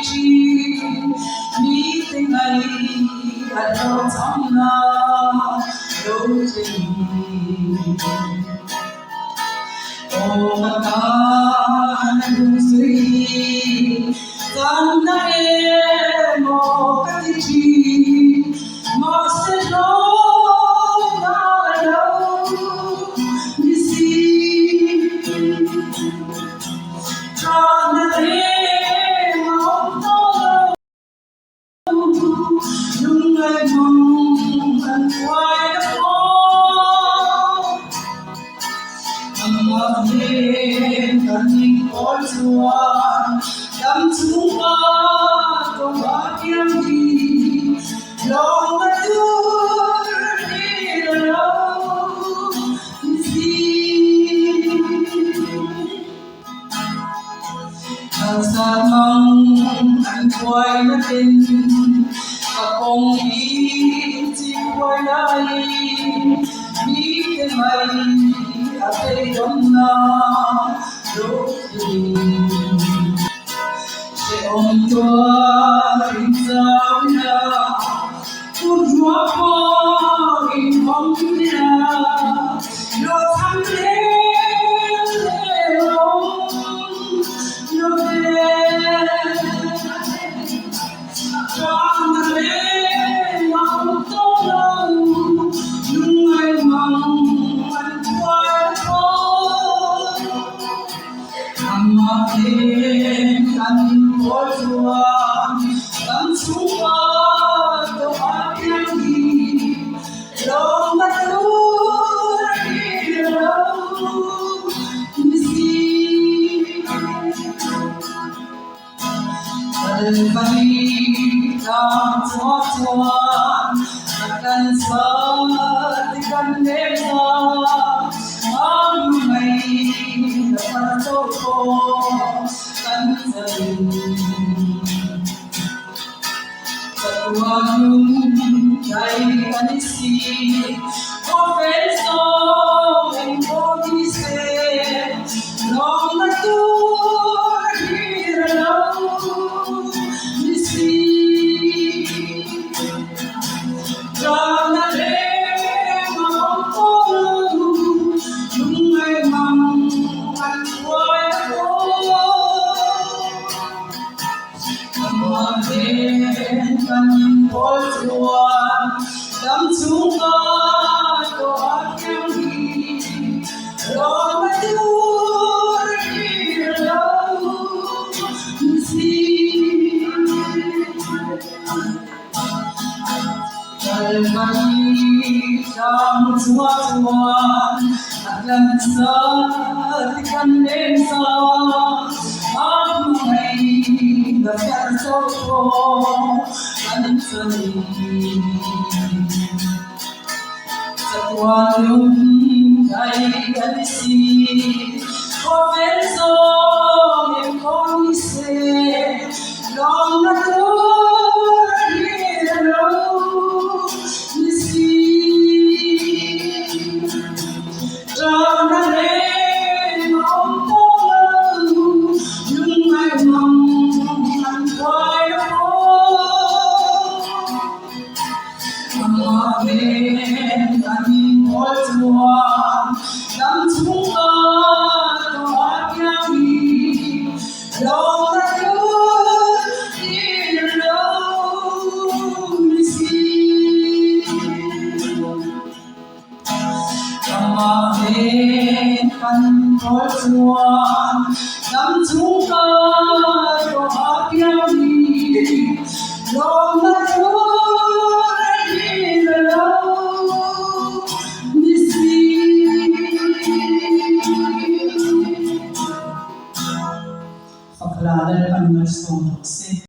chi mi tình ngày ở đâu trong na đâu trên ô mà ta nung suy tan na em một cái chi mà sẽ đâu na đâu mi si cho na em một đâu nhưng ngày mong anh quay đó mà đêm anh có chuan đắm chúng ta trong ba tiếng đi lòng ta đưa đi đâu gì hàng xa mong anh quay nó tin và không biết chỉ quay lại biết cái mây ở đây đông na đốt tình sẽ ôm tua tình sao na phút gió có hình bóng na lo thắm lên lòng lo lên cho lên lòng tôi lâu nhưng ngày mong anh quay thôi mà đêm anh có chuan đắm chúng ta đâu ai biết gì lòng ta đưa đi đâu gì đời vây đang gió chuan akan setikan desa amai dapat toko kan sering satuan jai kanisi profeso en bodise long natur hirau misi Jangan lemah tolong, jungai mangan kuayaku. Kemarin kami berjuang, dan suka doa yang di Ramadan di laut Kalmani sang suatuan akan setikan desa amai dapat toko kan sering satuan jai kanisi profeso en komise long natur hirau Jangan lemah tolong, jungai mangan kuayaku. Kemarin kami berjuang, dan suka doa kami long natur hirau misi. Kemarin kan berjuang dan suka